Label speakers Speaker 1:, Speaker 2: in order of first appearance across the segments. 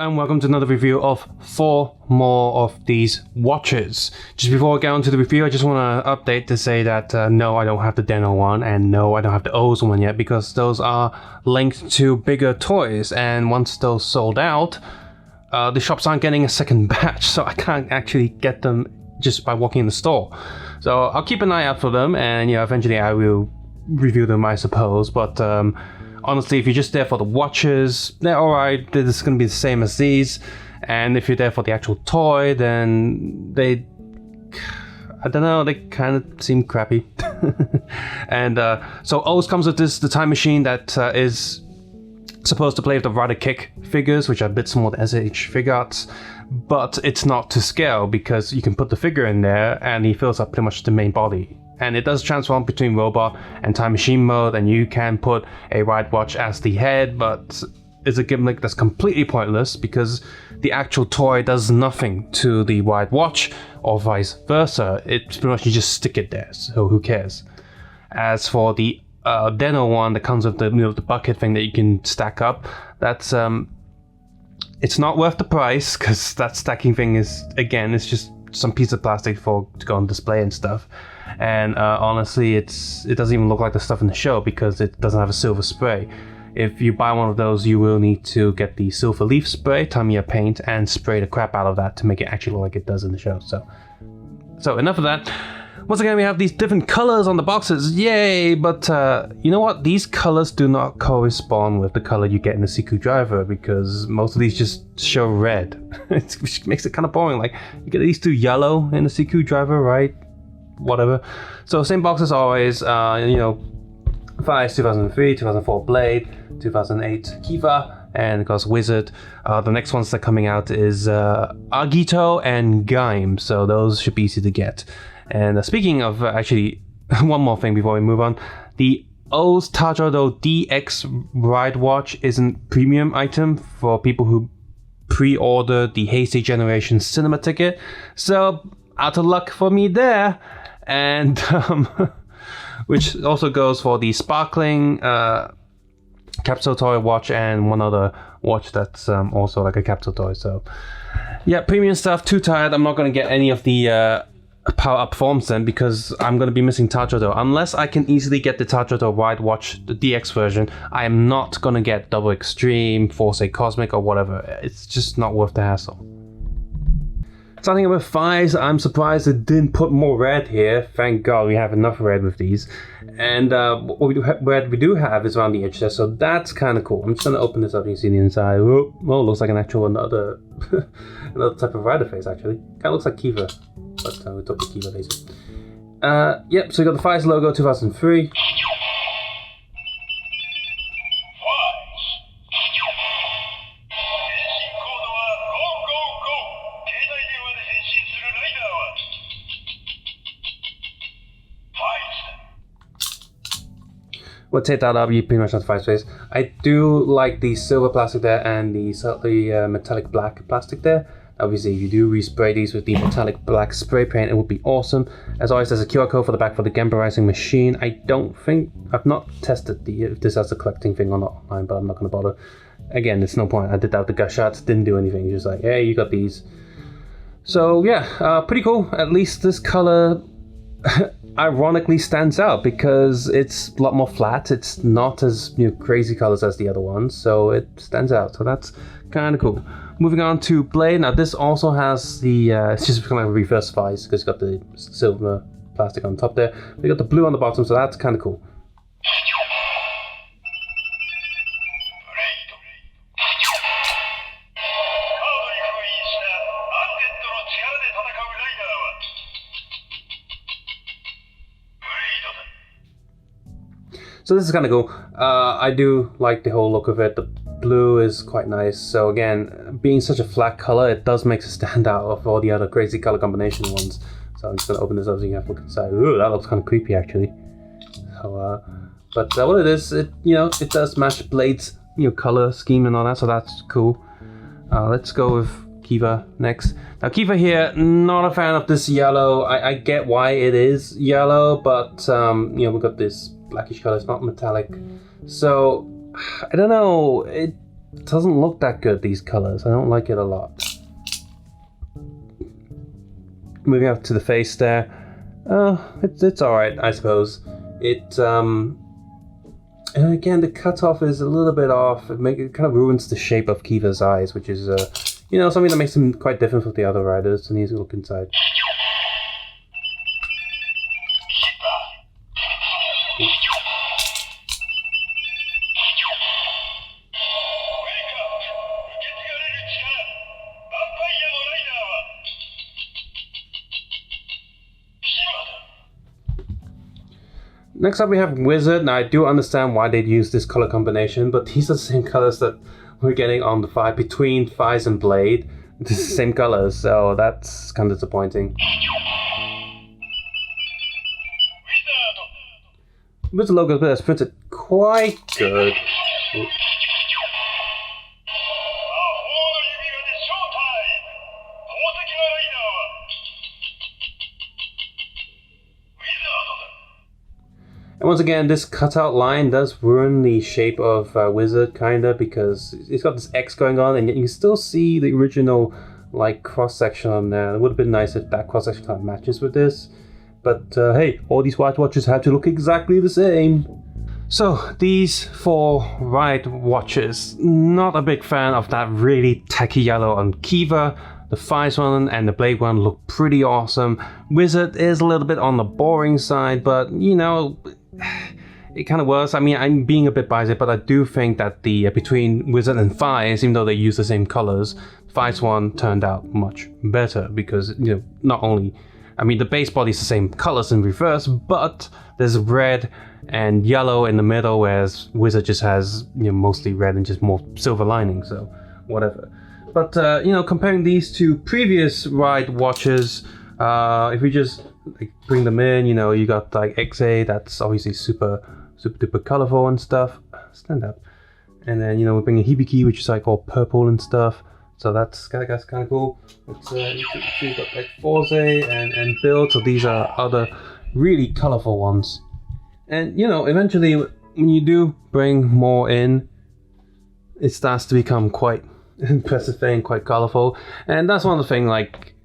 Speaker 1: and welcome to another review of 4 more of these watches. Just before I get on to the review, I just want to update to say that no, I don't have the Deno one, and no, I don't have the O's one yet, because those are linked to bigger toys, and once those sold out, the shops aren't getting a second batch, so I can't actually get them just by walking in the store. So I'll keep an eye out for them, and eventually I will review them, I suppose, but honestly, if you're just there for the watches, they're alright, they're just going to be the same as these. And if you're there for the actual toy, then I don't know, they kind of seem crappy. And so O's comes with the time machine that is supposed to play with the Rider Kick figures, which are a bit smaller than SH Figuarts, but it's not to scale because you can put the figure in there and he fills up pretty much the main body. And it does transform between robot and time machine mode, and you can put a Ridewatch as the head, but it's a gimmick that's completely pointless because the actual toy does nothing to the Ridewatch or vice versa. It's pretty much you just stick it there, so who cares? As for the Deno one that comes with the the bucket thing that you can stack up, that's it's not worth the price because that stacking thing is, again, it's just some piece of plastic to go on display and stuff. And honestly, it doesn't even look like the stuff in the show because it doesn't have a silver spray. If you buy one of those, you will need to get the silver leaf spray, Tamiya paint, and spray the crap out of that to make it actually look like it does in the show. So enough of that. Once again, we have these different colors on the boxes, yay! But you know what? These colors do not correspond with the color you get in the Siku Driver because most of these just show red, which makes it kind of boring. Like, you get these two yellow in the Siku Driver, right? Whatever. So same box as always, Faiz 2003, 2004 Blade, 2008 Kiva, and of course Wizard. The next ones that are coming out is Agito and Gaim, so those should be easy to get. And speaking of, actually, one more thing before we move on, the O's Tajodo DX Ridewatch isn't premium item for people who pre-order the Heisei Generation cinema ticket, so out of luck for me there. And which also goes for the sparkling capsule toy watch and one other watch that's also like a capsule toy. So yeah, premium stuff. Too tired. I'm not going to get any of the power up forms then because I'm going to be missing Tajodo. Unless I can easily get the Tajodo Ridewatch, the DX version, I am not going to get Double Extreme, Force 8 Cosmic or whatever. It's just not worth the hassle. Starting with Faiz, I'm surprised it didn't put more red here. Thank God we have enough red with these. And what we do have is around the edge there, so that's kind of cool. I'm just going to open this up, you can see the inside. Oh, looks like an actual another type of rider face actually. Kind of looks like Kiva, but we took the Kiva face. Yep, so we got the Faiz logo 2003. We'll take that up, you pretty much have the Faiz face. I do like the silver plastic there and the slightly metallic black plastic there. Obviously, if you do respray these with the metallic black spray paint, it would be awesome. As always, there's a QR code for the back for the Gembarizing machine. I've not tested if this has a collecting thing or not online, but I'm not going to bother. Again, there's no point. I did that with the gush shots, didn't do anything. Just like, hey, you got these. So yeah, pretty cool. At least this color ironically stands out because it's a lot more flat. It's not as crazy colors as the other ones, so it stands out. So that's kind of cool. Moving on to Blade. Now this also has the it's just kind of like reverse Faiz because it's got the silver plastic on top there. We got the blue on the bottom, so that's kind of cool. So this is kind of cool. I do like the whole look of it. The blue is quite nice. So again, being such a flat color, it does make it stand out of all the other crazy color combination ones. So I'm just going to open this up so you can have a look inside. Ooh, that looks kind of creepy actually. So, but what it is, it does match Blade's color scheme and all that. So that's cool. Let's go with Kiva next. Now Kiva here, not a fan of this yellow. I get why it is yellow, but we've got this blackish color. It's not metallic. So I don't know. It doesn't look that good, these colors. I don't like it a lot. Moving up to the face there. It's alright, I suppose. And again, the cutoff is a little bit off. It kind of ruins the shape of Kiva's eyes, which is, you know, something that makes him quite different from the other riders. And he's a look inside. Next up we have Wizard. Now I do understand why they'd use this color combination, but these are the same colors that we're getting on the fight between Faiz and Blade. This is the same colors, so that's kind of disappointing. Wizard logo is printed quite good. And once again, this cutout line does ruin the shape of Wizard, kinda, because it's got this X going on, and yet you can still see the original, like, cross-section on there. It would have been nice if that cross-section kind of matches with this. But hey, all these Ridewatches have to look exactly the same. So, these 4 Ridewatches, not a big fan of that really tacky yellow on Kiva. The Faiz one and the Blade one look pretty awesome. Wizard is a little bit on the boring side, but, you know, it kind of works. I mean, I'm being a bit biased, but I do think that the between Wizard and Faiz, even though they use the same colors, Faiz one turned out much better because, you know, not only, I mean, the base body is the same colors in reverse, but there's red and yellow in the middle, whereas Wizard just has, you know, mostly red and just more silver lining, so whatever. But, you know, comparing these to previous Ridewatches, if we just like bring them in, you know, you got like XA, that's obviously super duper colorful and stuff. Stand up. And then, you know, we bring a Hibiki, which is like all purple and stuff. So that's kind of cool. You've got like Forze and Build, so these are other really colorful ones. And, you know, eventually when you do bring more in, it starts to become quite impressive thing, quite colorful. And that's one of the things, like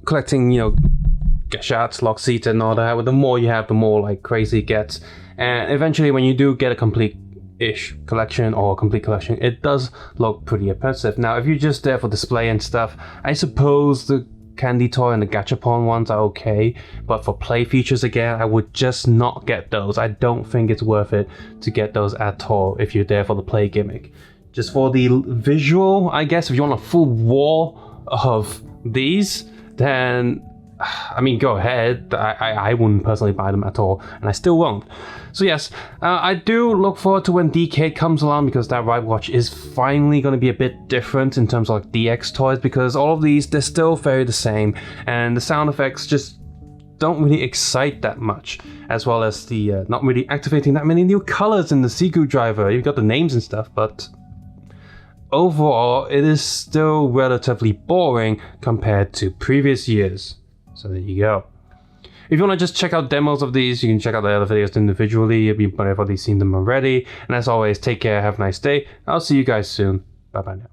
Speaker 1: collecting, you know, Gashats, Lockseat and all that. The more you have, the more like crazy it gets. And eventually when you do get a complete-ish collection or a complete collection, it does look pretty impressive. Now, if you're just there for display and stuff, I suppose the candy toy and the gachapon ones are okay, but for play features again, I would just not get those. I don't think it's worth it to get those at all if you're there for the play gimmick. Just for the visual, I guess, if you want a full wall of these, then, I mean, go ahead. I wouldn't personally buy them at all, and I still won't. So yes, I do look forward to when DK comes along, because that Ridewatch is finally going to be a bit different in terms of like DX toys, because all of these, they're still very the same, and the sound effects just don't really excite that much, as well as the not really activating that many new colors in the Siku driver. You've got the names and stuff, but overall, it is still relatively boring compared to previous years. So there you go. If you want to just check out demos of these, you can check out the other videos individually. You've already seen them already. And as always, take care, have a nice day. I'll see you guys soon. Bye bye now.